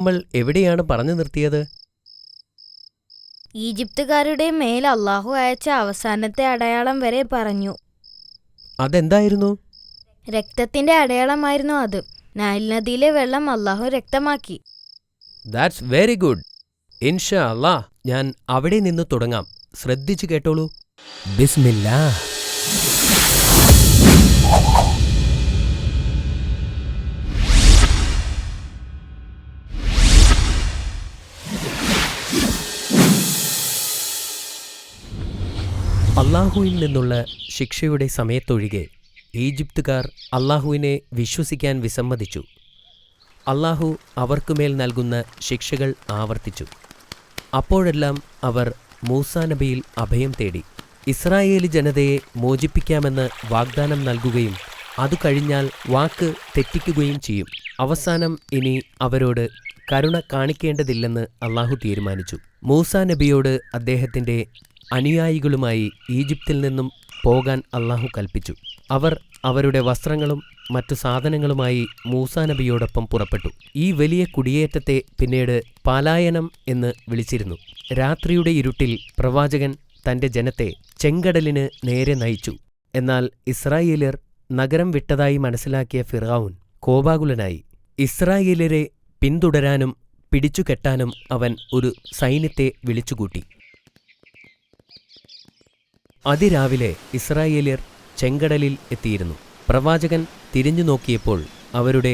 നമ്മൾ എവിടെയാണ് പറഞ്ഞു നിർത്തിയത്? ഈജിപ്തുകാരുടെ മേൽ അല്ലാഹു അയച്ച അവസാനത്തെ അടയാളം വരെ പറഞ്ഞു. അതെന്തായിരുന്നു? രക്തത്തിന്റെ അടയാളമായിരുന്നു അത്. നൈൽ നദിയിലെ വെള്ളം അല്ലാഹു രക്തമാക്കി. That's very good. ഇൻഷാ അല്ലാ ഞാൻ അവിടെ നിന്ന് തുടങ്ങാം. ശ്രദ്ധിച്ചു കേട്ടോളൂ. ബിസ്മില്ലാ. അല്ലാഹുവിൽ നിന്നുള്ള ശിക്ഷയുടെ സമയത്തൊഴികെ ഈജിപ്തുകാർ അല്ലാഹുവിനെ വിശ്വസിക്കാൻ വിസമ്മതിച്ചു. അല്ലാഹു അവർക്കുമേൽ നൽകുന്ന ശിക്ഷകൾ ആവർത്തിച്ചു. അപ്പോഴെല്ലാം അവർ മൂസാ നബിയിൽ അഭയം തേടി. ഇസ്രായേലി ജനതയെ മോചിപ്പിക്കാമെന്ന് വാഗ്ദാനം നൽകുകയും അതു കഴിഞ്ഞാൽ വാക്ക് തെറ്റിക്കുകയും ചെയ്യും. അവസാനം ഇനി അവരോട് കരുണ കാണിക്കേണ്ടതില്ലെന്ന് അല്ലാഹു തീരുമാനിച്ചു. മൂസാ നബിയോട് അദ്ദേഹത്തിൻ്റെ അനുയായികളുമായി ഈജിപ്തിൽ നിന്നും പോകാൻ അല്ലാഹു കൽപ്പിച്ചു. അവർ അവരുടെ വസ്ത്രങ്ങളും മറ്റു സാധനങ്ങളുമായി മൂസാ നബിയോടൊപ്പം പുറപ്പെട്ടു. ഈ വലിയ കുടിയേറ്റത്തെ പിന്നീട് പലായനം എന്ന് വിളിച്ചിരുന്നു. രാത്രിയുടെ ഇരുട്ടിൽ പ്രവാചകൻ തന്റെ ജനത്തെ ചെങ്കടലിന് നേരെ നയിച്ചു. എന്നാൽ ഇസ്രായേല്യർ നഗരം വിട്ടതായി മനസ്സിലാക്കിയ ഫിർഔൻ കോപാകുലനായി. ഇസ്രായേല്യരെ പിന്തുടരാനും പിടിച്ചുകെട്ടാനും അവൻ ഒരു സൈന്യത്തെ വിളിച്ചുകൂട്ടി. അതിരാവിലെ ഇസ്രായേല്യർ ചെങ്കടലിൽ എത്തിയിരുന്നു. പ്രവാചകൻ തിരിഞ്ഞു നോക്കിയപ്പോൾ അവരുടെ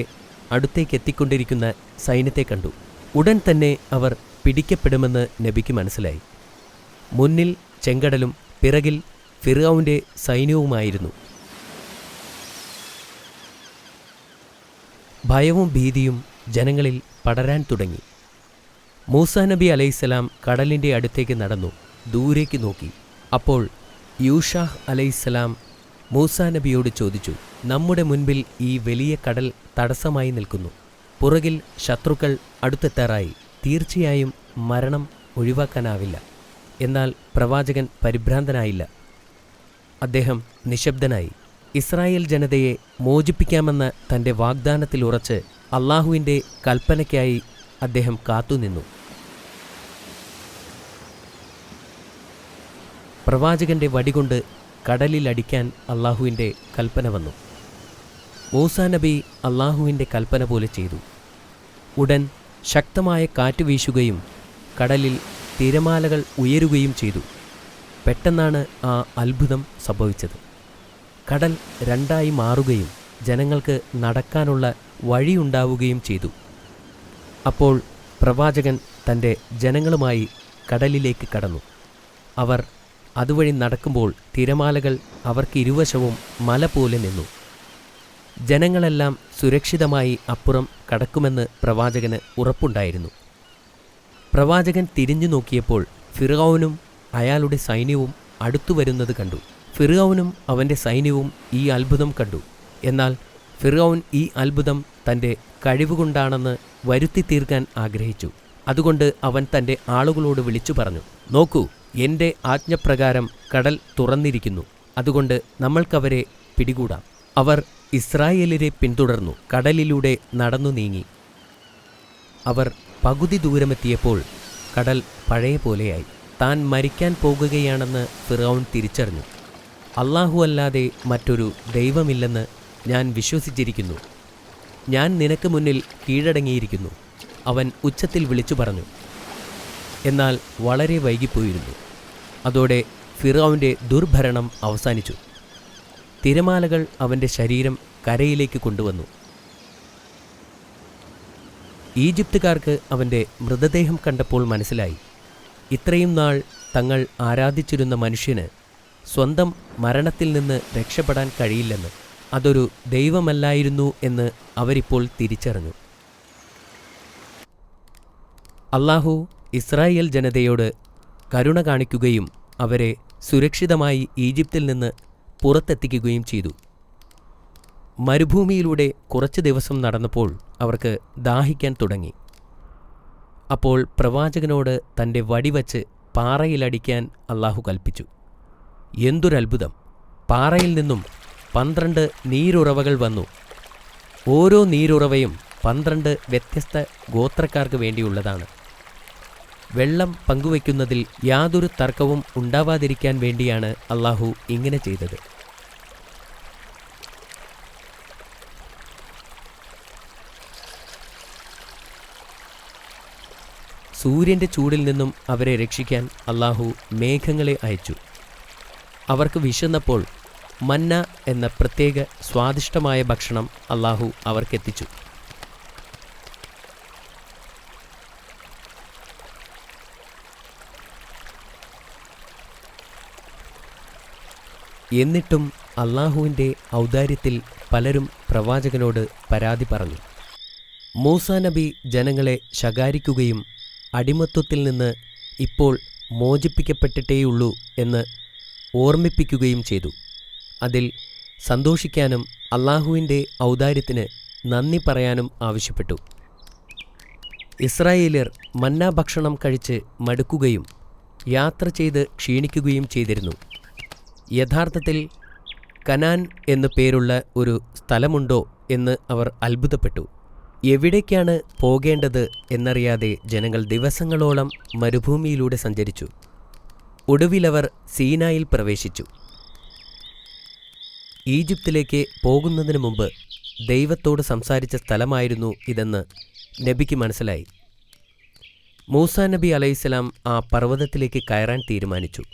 അടുത്തേക്കെത്തിക്കൊണ്ടിരിക്കുന്ന സൈന്യത്തെ കണ്ടു. ഉടൻ തന്നെ അവർ പിടിക്കപ്പെടുമെന്ന് നബിക്ക് മനസ്സിലായി. മുന്നിൽ ചെങ്കടലും പിറകിൽ ഫിർഔന്റെ സൈന്യവുമായിരുന്നു. ഭയവും ഭീതിയും ജനങ്ങളിൽ പടരാൻ തുടങ്ങി. മൂസാ നബി അലൈഹിസ്സലാം കടലിൻ്റെ അടുത്തേക്ക് നടന്നു ദൂരേക്ക് നോക്കി. അപ്പോൾ യൂഷാഹ് അലൈഹിസ്സലാം മൂസാ നബിയോട് ചോദിച്ചു, നമ്മുടെ മുൻപിൽ ഈ വലിയ കടൽ തടസ്സമായി നിൽക്കുന്നു. പുറകിൽ ശത്രുക്കൾ അടുത്തെത്താറായി. തീർച്ചയായും മരണം ഒഴിവാക്കാനാവില്ല. എന്നാൽ പ്രവാചകൻ പരിഭ്രാന്തനായില്ല. അദ്ദേഹം നിശബ്ദനായി. ഇസ്രായേൽ ജനതയെ മോചിപ്പിക്കാമെന്ന തൻ്റെ വാഗ്ദാനത്തിൽ ഉറച്ച് അല്ലാഹുവിൻ്റെ കൽപ്പനയ്ക്കായി അദ്ദേഹം കാത്തുനിന്നു. പ്രവാചകന്റെ വടികൊണ്ട് കടലിലടിക്കാൻ അല്ലാഹുവിൻ്റെ കൽപ്പന വന്നു. മൂസാ നബി അല്ലാഹുവിൻ്റെ കൽപ്പന പോലെ ചെയ്തു. ഉടൻ ശക്തമായ കാറ്റ് വീശുകയും കടലിൽ തിരമാലകൾ ഉയരുകയും ചെയ്തു. പെട്ടെന്നാണ് ആ അത്ഭുതം സംഭവിച്ചത്. കടൽ രണ്ടായി മാറുകയും ജനങ്ങൾക്ക് നടക്കാനുള്ള വഴിയുണ്ടാവുകയും ചെയ്തു. അപ്പോൾ പ്രവാചകൻ തൻ്റെ ജനങ്ങളുമായി കടലിലേക്ക് കടന്നു. അവർ അതുവഴി നടക്കുമ്പോൾ തിരമാലകൾ അവർക്ക് ഇരുവശവും മല പോലെ നിന്നു. ജനങ്ങളെല്ലാം സുരക്ഷിതമായി അപ്പുറം കടക്കുമെന്ന് പ്രവാചകന് ഉറപ്പുണ്ടായിരുന്നു. പ്രവാചകൻ തിരിഞ്ഞു നോക്കിയപ്പോൾ ഫിർഔനും അയാളുടെ സൈന്യവും അടുത്തുവരുന്നത് കണ്ടു. ഫിർഔനും അവൻ്റെ സൈന്യവും ഈ അത്ഭുതം കണ്ടു. എന്നാൽ ഫിർഔൻ ഈ അത്ഭുതം തൻ്റെ കഴിവുകൊണ്ടാണെന്ന് വരുത്തി തീർക്കാൻ ആഗ്രഹിച്ചു. അതുകൊണ്ട് അവൻ തൻ്റെ ആളുകളോട് വിളിച്ചു പറഞ്ഞു, നോക്കൂ, എൻ്റെ ആജ്ഞപ്രകാരം കടൽ തുറന്നിരിക്കുന്നു. അതുകൊണ്ട് നമ്മൾക്കവരെ പിടികൂടാം. അവർ ഇസ്രായേലിനെ പിന്തുടർന്നു കടലിലൂടെ നടന്നു നീങ്ങി. അവർ പകുതി ദൂരമെത്തിയപ്പോൾ കടൽ പഴയ പോലെയായി. താൻ മരിക്കാൻ പോകുകയാണെന്ന് ഫിർഔൻ തിരിച്ചറിഞ്ഞു. അല്ലാഹു അല്ലാതെ മറ്റൊരു ദൈവമില്ലെന്ന് ഞാൻ വിശ്വസിച്ചിരിക്കുന്നു. ഞാൻ നിനക്ക് മുന്നിൽ കീഴടങ്ങിയിരിക്കുന്നു, അവൻ ഉച്ചത്തിൽ വിളിച്ചു പറഞ്ഞു. എന്നാൽ വളരെ വൈകിപ്പോയിരുന്നു. അതോടെ ഫിർഔന്റെ ദുർഭരണം അവസാനിച്ചു. തിരമാലകൾ അവൻ്റെ ശരീരം കരയിലേക്ക് കൊണ്ടുവന്നു. ഈജിപ്തുകാർക്ക് അവൻ്റെ മൃതദേഹം കണ്ടപ്പോൾ മനസ്സിലായി, ഇത്രയും നാൾ തങ്ങൾ ആരാധിച്ചിരുന്ന മനുഷ്യന് സ്വന്തം മരണത്തിൽ നിന്ന് രക്ഷപ്പെടാൻ കഴിയില്ലെന്ന്, അതൊരു ദൈവമല്ലായിരുന്നു എന്ന് അവരിപ്പോൾ തിരിച്ചറിഞ്ഞു. അല്ലാഹു ഇസ്രായേൽ ജനതയോട് കരുണ കാണിക്കുകയും അവരെ സുരക്ഷിതമായി ഈജിപ്തിൽ നിന്ന് പുറത്തെത്തിക്കുകയും ചെയ്തു. മരുഭൂമിയിലൂടെ കുറച്ച് ദിവസം നടന്നപ്പോൾ അവർക്ക് ദാഹിക്കാൻ തുടങ്ങി. അപ്പോൾ പ്രവാചകനോട് തൻ്റെ വടിവച്ച് പാറയിലടിക്കാൻ അല്ലാഹു കൽപ്പിച്ചു. എന്തൊരത്ഭുതം! പാറയിൽ നിന്നും 12 നീരുറവകൾ വന്നു. ഓരോ നീരുറവയും 12 വ്യത്യസ്ത ഗോത്രക്കാർക്ക് വേണ്ടിയുള്ളതാണ്. വെള്ളം പങ്കുവയ്ക്കുന്നതിൽ യാതൊരു തർക്കവും ഉണ്ടാവാതിരിക്കാൻ വേണ്ടിയാണ് അള്ളാഹു ഇങ്ങനെ ചെയ്തത്. സൂര്യൻ്റെ ചൂടിൽ നിന്നും അവരെ രക്ഷിക്കാൻ അള്ളാഹു മേഘങ്ങളെ അയച്ചു. അവർക്ക് വിശന്നപ്പോൾ മന്ന എന്ന പ്രത്യേക സ്വാദിഷ്ടമായ ഭക്ഷണം അള്ളാഹു അവർക്കെത്തിച്ചു. എന്നിട്ടും അള്ളാഹുവിൻ്റെ ഔദാര്യത്തിൽ പലരും പ്രവാചകനോട് പരാതി പറഞ്ഞു. മൂസാ നബി ജനങ്ങളെ ശകാരിക്കുകയും അടിമത്വത്തിൽ നിന്ന് ഇപ്പോൾ മോചിപ്പിക്കപ്പെട്ടിട്ടേയുള്ളൂ എന്ന് ഓർമ്മിപ്പിക്കുകയും ചെയ്തു. അതിൽ സന്തോഷിക്കാനും അള്ളാഹുവിൻ്റെ ഔദാര്യത്തിന് നന്ദി പറയാനും ആവശ്യപ്പെട്ടു. ഇസ്രായേലിയർ മന്ന ഭക്ഷണം കഴിച്ച് മടുക്കുകയും യാത്ര ചെയ്ത് ക്ഷീണിക്കുകയും ചെയ്തിരുന്നു. യഥാർത്ഥത്തിൽ കനാൻ എന്നു പേരുള്ള ഒരു സ്ഥലമുണ്ടോ എന്ന് അവർ അത്ഭുതപ്പെട്ടു. എവിടേക്കാണ് പോകേണ്ടത് എന്നറിയാതെ ജനങ്ങൾ ദിവസങ്ങളോളം മരുഭൂമിയിലൂടെ സഞ്ചരിച്ചു. ഒടുവിലവർ സീനായിൽ പ്രവേശിച്ചു. ഈജിപ്തിലേക്ക് പോകുന്നതിന് മുമ്പ് ദൈവത്തോട് സംസാരിച്ച സ്ഥലമായിരുന്നു ഇതെന്ന് നബിക്ക് മനസ്സിലായി. മൂസാ നബി അലൈഹിസ്സലാം ആ പർവ്വതത്തിലേക്ക് കയറാൻ തീരുമാനിച്ചു.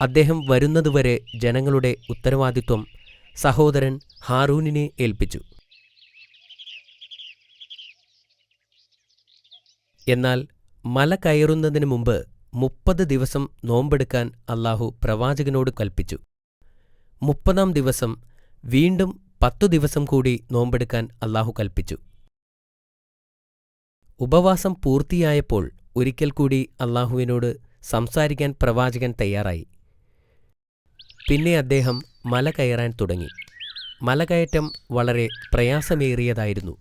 അദ്ദേഹം വരുന്നതുവരെ ജനങ്ങളുടെ ഉത്തരവാദിത്വം സഹോദരൻ ഹാറൂനിനെ ഏൽപ്പിച്ചു. എന്നാൽ മല കയറുന്നതിന് മുമ്പ് 30 ദിവസം നോമ്പെടുക്കാൻ അള്ളാഹു പ്രവാചകനോട് കൽപ്പിച്ചു. 30-ാം ദിവസം വീണ്ടും 10 ദിവസം കൂടി നോമ്പെടുക്കാൻ അള്ളാഹു കൽപ്പിച്ചു. ഉപവാസം പൂർത്തിയായപ്പോൾ ഒരിക്കൽ കൂടി അള്ളാഹുവിനോട് സംസാരിക്കാൻ പ്രവാചകൻ തയ്യാറായി. പിന്നെ അദ്ദേഹം മല കയറാൻ തുടങ്ങി. മലകയറ്റം വളരെ പ്രയാസമേറിയതായിരുന്നു.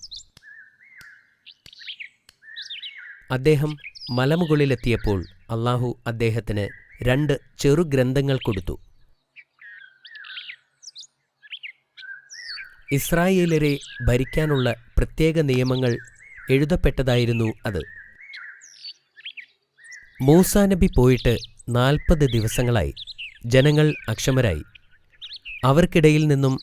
അദ്ദേഹം മലമുകളിലെത്തിയപ്പോൾ അള്ളാഹു അദ്ദേഹത്തിന് 2 ചെറുഗ്രന്ഥങ്ങൾ കൊടുത്തു. ഇസ്രായേലരെ ഭരിക്കാനുള്ള പ്രത്യേക നിയമങ്ങൾ എഴുതപ്പെട്ടതായിരുന്നു അത്. മൂസാ നബി പോയിട്ട് 40 ദിവസങ്ങളായി. ജനങ്ങൾ അക്ഷമരായി. അവർക്കിടയിൽ നിന്നും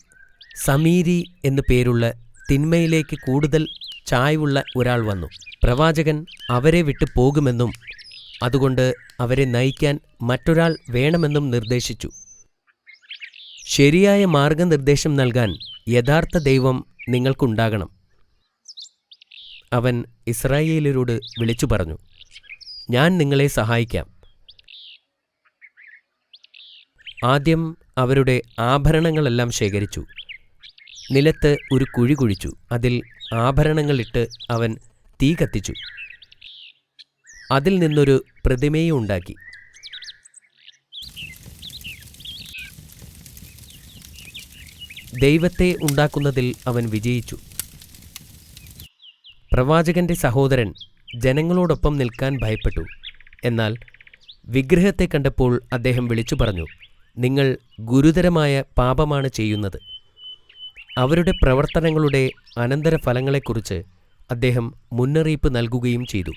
സമീരി എന്നു പേരുള്ള തിന്മയിലേക്ക് കൂടുതൽ ചായ്വുള്ള ഒരാൾ വന്നു. പ്രവാചകൻ അവരെ വിട്ടു പോകുമെന്നും അതുകൊണ്ട് അവരെ നയിക്കാൻ മറ്റൊരാൾ വേണമെന്നും നിർദ്ദേശിച്ചു. ശരിയായ മാർഗനിർദ്ദേശം നൽകാൻ യഥാർത്ഥ ദൈവം നിങ്ങൾക്കുണ്ടാകണം. അവൻ ഇസ്രായേലരോട് വിളിച്ചു പറഞ്ഞു, ഞാൻ നിങ്ങളെ സഹായിക്കാം. ആദ്യം അവരുടെ ആഭരണങ്ങളെല്ലാം ശേഖരിച്ചു. നിലത്ത് ഒരു കുഴി കുഴിച്ചു. അതിൽ ആഭരണങ്ങളിട്ട് അവൻ തീ കത്തിച്ചു. അതിൽ നിന്നൊരു പ്രതിമയും ഉണ്ടാക്കി. ദൈവത്തെ ഉണ്ടാക്കുന്നതിൽ അവൻ വിജയിച്ചു. പ്രവാചകന്റെ സഹോദരൻ ജനങ്ങളോടൊപ്പം നിൽക്കാൻ ഭയപ്പെട്ടു. എന്നാൽ വിഗ്രഹത്തെ കണ്ടപ്പോൾ അദ്ദേഹം വിളിച്ചു പറഞ്ഞു, നിങ്ങൾ ഗുരുതരമായ പാപമാണ് ചെയ്യുന്നത്. അവരുടെ പ്രവർത്തനങ്ങളുടെ അനന്തരഫലങ്ങളെക്കുറിച്ച് അദ്ദേഹം മുന്നറിയിപ്പ് നൽകുകയും ചെയ്തു.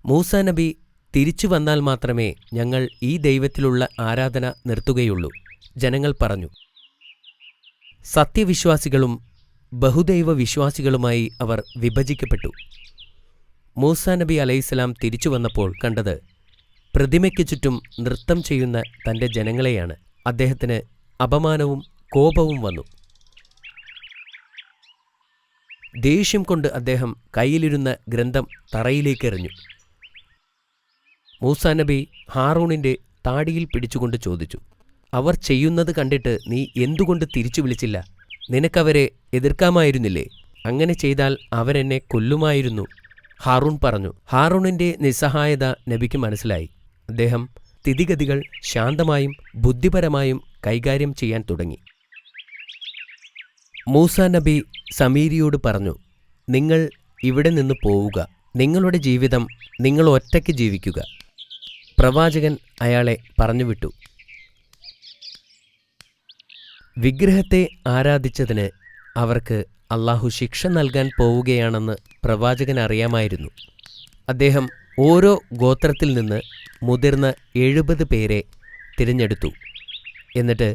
മൂസാ നബി തിരിച്ചു വന്നാൽ മാത്രമേ ഞങ്ങൾ ഈ ദൈവത്തിലുള്ള ആരാധന നിർത്തുകയുള്ളൂ. ജനങ്ങൾ പറഞ്ഞു. സത്യവിശ്വാസികളും ബഹുദൈവ വിശ്വാസികളുമായി അവർ വിഭജിക്കപ്പെട്ടു. മൂസാ നബി അലൈഹിസ്സലാം തിരിച്ചു വന്നപ്പോൾ കണ്ടത് പ്രതിമയ്ക്ക് ചുറ്റും നൃത്തം ചെയ്യുന്ന തൻ്റെ ജനങ്ങളെയാണ്. അദ്ദേഹത്തിന് അപമാനവും കോപവും വന്നു. ദേഷ്യം കൊണ്ട് അദ്ദേഹം കയ്യിലിരുന്ന ഗ്രന്ഥം തറയിലേക്കെറിഞ്ഞു. മൂസാ നബി ഹാറൂണിൻ്റെ താടിയിൽ പിടിച്ചുകൊണ്ട് ചോദിച്ചു, അവർ ചെയ്യുന്നത് കണ്ടിട്ട് നീ എന്തുകൊണ്ട് തിരിച്ചു വിളിച്ചില്ല? നിനക്കവരെ എതിർക്കാമായിരുന്നില്ലേ? അങ്ങനെ ചെയ്താൽ അവരെന്നെ കൊല്ലുമായിരുന്നു. ഹാറൂൺ പറഞ്ഞു. ഹാറൂണിൻ്റെ നിസ്സഹായത നബിക്ക് മനസ്സിലായി. അദ്ദേഹം സ്ഥിതിഗതികൾ ശാന്തമായും ബുദ്ധിപരമായും കൈകാര്യം ചെയ്യാൻ തുടങ്ങി. മൂസാ നബി സമീരിയോട് പറഞ്ഞു, നിങ്ങൾ ഇവിടെ നിന്ന് പോവുക. നിങ്ങളുടെ ജീവിതം നിങ്ങൾ ഒറ്റയ്ക്ക് ജീവിക്കുക. പ്രവാചകൻ അയാളെ പറഞ്ഞുവിട്ടു. വിഗ്രഹത്തെ ആരാധിച്ചതിന് അവർക്ക് അല്ലാഹു ശിക്ഷ നൽകാൻ പോവുകയാണെന്ന് പ്രവാചകൻ അറിയാമായിരുന്നു. അദ്ദേഹം ഓരോ ഗോത്രത്തിൽ നിന്ന് മുതിർന്ന 70 പേരെ തിരഞ്ഞെടുത്തു. എന്നിട്ട്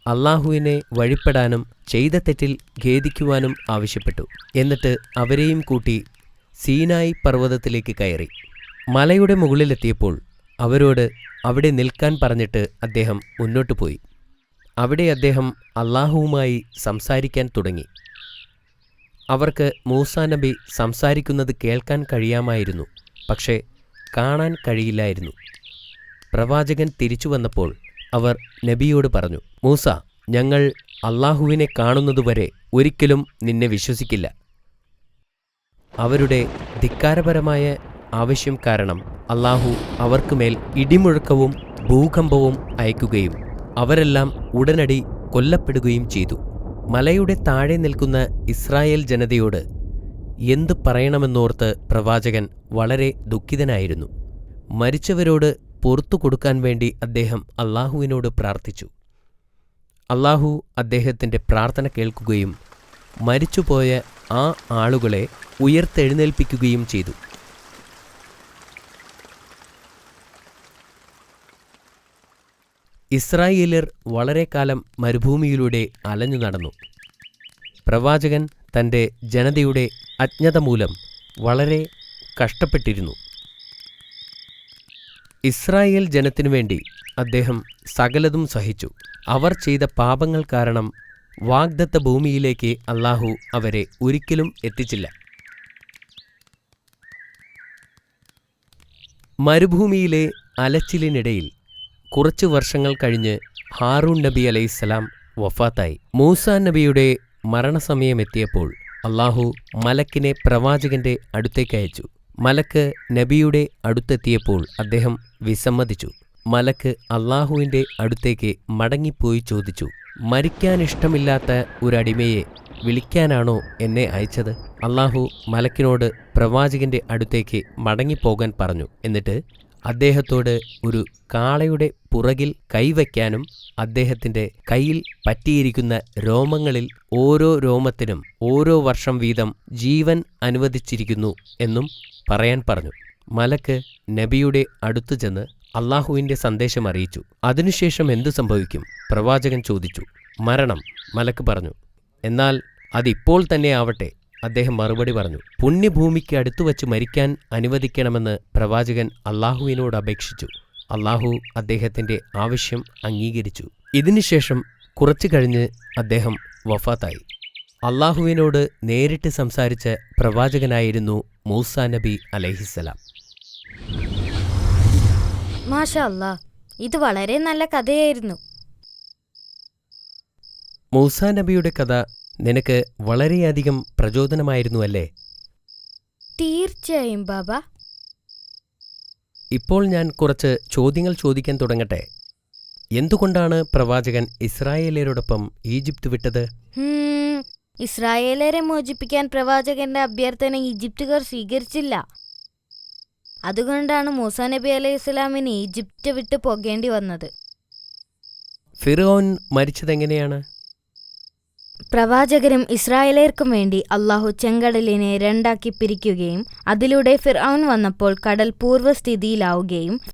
അല്ലാഹുവിനെ വഴിപ്പെടാനും ചെയ്ത തെറ്റിൽ ഖേദിക്കുവാനും ആവശ്യപ്പെട്ടു. എന്നിട്ട് അവരെയും കൂട്ടി സീനായി പർവ്വതത്തിലേക്ക് കയറി. മലയുടെ മുകളിലെത്തിയപ്പോൾ അവരോട് അവിടെ നിൽക്കാൻ പറഞ്ഞിട്ട് അദ്ദേഹം മുന്നോട്ടു പോയി. അവിടെ അദ്ദേഹം അല്ലാഹുവുമായി സംസാരിക്കാൻ തുടങ്ങി. അവർക്ക് മൂസാ നബി സംസാരിക്കുന്നത് കേൾക്കാൻ കഴിയാമായിരുന്നു, പക്ഷേ കാണാൻ കഴിയില്ലായിരുന്നു. പ്രവാചകൻ തിരിച്ചു വന്നപ്പോൾ അവർ നബിയോട് പറഞ്ഞു, മൂസ, ഞങ്ങൾ അല്ലാഹുവിനെ കാണുന്നതുവരെ ഒരിക്കലും നിന്നെ വിശ്വസിക്കില്ല. അവരുടെ ധിക്കാരപരമായ ആവശ്യം കാരണം അല്ലാഹു അവർക്കുമേൽ ഇടിമുഴക്കവും ഭൂകമ്പവും അയക്കുകയും അവരെല്ലാം ഉടനടി കൊല്ലപ്പെടുകയും ചെയ്തു. മലയുടെ താഴെ നിൽക്കുന്ന ഇസ്രായേൽ ജനതയോട് എന്തു പറയണമെന്നോർത്ത് പ്രവാചകൻ വളരെ ദുഃഖിതനായിരുന്നു. മരിച്ചവരോട് പുറത്തു കൊടുക്കാൻ വേണ്ടി അദ്ദേഹം അല്ലാഹുവിനോട് പ്രാർത്ഥിച്ചു. അല്ലാഹു അദ്ദേഹത്തിൻ്റെ പ്രാർത്ഥന കേൾക്കുകയും മരിച്ചുപോയ ആ ആളുകളെ ഉയർത്തെഴുന്നേൽപ്പിക്കുകയും ചെയ്തു. ഇസ്രായേല്യർ വളരെ കാലം മരുഭൂമിയിലൂടെ അലഞ്ഞു നടന്നു. പ്രവാചകൻ തൻ്റെ ജനതയുടെ അജ്ഞത മൂലം വളരെ കഷ്ടപ്പെട്ടിരുന്നു. ഇസ്രായേൽ ജനത്തിനു വേണ്ടി അദ്ദേഹം സകലതും സഹിച്ചു. അവർ ചെയ്ത പാപങ്ങൾ കാരണം വാഗ്ദത്ത ഭൂമിയിലേക്ക് അല്ലാഹു അവരെ ഒരിക്കലും എത്തിച്ചില്ല. മരുഭൂമിയിലെ അലച്ചിലിനിടയിൽ കുറച്ചു വർഷങ്ങൾ കഴിഞ്ഞ് ഹാറൂൺ നബി അലൈഹിസ്സലാം വഫാത്തായി. മൂസാ നബിയുടെ മരണസമയമെത്തിയപ്പോൾ അല്ലാഹു മലക്കിനെ പ്രവാചകന്റെ അടുത്തേക്കയച്ചു. മലക്ക് നബിയുടെ അടുത്തെത്തിയപ്പോൾ അദ്ദേഹം വിസമ്മതിച്ചു. മലക്ക് അല്ലാഹുവിൻ്റെ അടുത്തേക്ക് മടങ്ങിപ്പോയി ചോദിച്ചു, മരിക്കാനിഷ്ടമില്ലാത്ത ഒരടിമയെ വിളിക്കാനാണോ എന്നെ അയച്ചത്? അല്ലാഹു മലക്കിനോട് പ്രവാചകന്റെ അടുത്തേക്ക് മടങ്ങിപ്പോകാൻ പറഞ്ഞു. എന്നിട്ട് അദ്ദേഹത്തോട് ഒരു കാളയുടെ പുറകിൽ കൈവയ്ക്കാനും അദ്ദേഹത്തിൻ്റെ കയ്യിൽ പറ്റിയിരിക്കുന്ന രോമങ്ങളിൽ ഓരോ രോമത്തിനും ഓരോ വർഷം വീതം ജീവൻ അനുവദിച്ചിരിക്കുന്നു എന്നും പറയാൻ പറഞ്ഞു. മലക്ക് നബിയുടെ അടുത്തു ചെന്ന് അല്ലാഹുവിൻ്റെ സന്ദേശം അറിയിച്ചു. അതിനുശേഷം എന്തു സംഭവിക്കും? പ്രവാചകൻ ചോദിച്ചു. മരണം, മലക്ക് പറഞ്ഞു. എന്നാൽ അതിപ്പോൾ തന്നെ ആവട്ടെ, അദ്ദേഹം മറുപടി പറഞ്ഞു. പുണ്യഭൂമിക്ക് അടുത്തുവച്ച് മരിക്കാൻ അനുവദിക്കണമെന്ന് പ്രവാചകൻ അല്ലാഹുവിനോട് അപേക്ഷിച്ചു. അല്ലാഹു അദ്ദേഹത്തിൻ്റെ ആവശ്യം അംഗീകരിച്ചു. ഇതിനുശേഷം കുറച്ചു കഴിഞ്ഞ് അദ്ദേഹം വഫാത്തായി. അല്ലാഹുവിനോട് നേരിട്ട് സംസാരിച്ച പ്രവാചകനായിരുന്നു മൂസാ നബി അലൈഹിസ്സലാം. മാഷാ അല്ലാ, ഇത് വളരെ നല്ല കഥയായിരുന്നു. മൂസാ നബിയുടെ കഥ നിനക്ക് വളരെയധികം പ്രചോദനമായിരുന്നു അല്ലേ? തീർച്ചയായും ബാബ. ഇപ്പോൾ ഞാൻ കുറച്ച് ചോദ്യങ്ങൾ ചോദിക്കാൻ തുടങ്ങട്ടെ. എന്തുകൊണ്ടാണ് പ്രവാചകൻ ഇസ്രായേലരോടൊപ്പം ഈജിപ്ത് വിട്ടത്? ഇസ്രായേലരെ മോചിപ്പിക്കാൻ പ്രവാചകന്റെ അഭ്യർത്ഥന ഈജിപ്തുകാർ സ്വീകരിച്ചില്ല. അതുകൊണ്ടാണ് മൂസാ നബി അലൈഹി സ്വലാമിന് ഈജിപ്റ്റ് വിട്ടു പോകേണ്ടി വന്നത്. ഫിർഔൻ മരിച്ചതെങ്ങനെയാണ്? പ്രവാചകരും ഇസ്രായേലർക്കും വേണ്ടി അല്ലാഹു ചെങ്കടലിനെ രണ്ടാക്കി പിരിക്കുകയും അതിലൂടെ ഫിർഔൻ വന്നപ്പോൾ കടൽ പൂർവ്വസ്ഥിതിയിലാവുകയും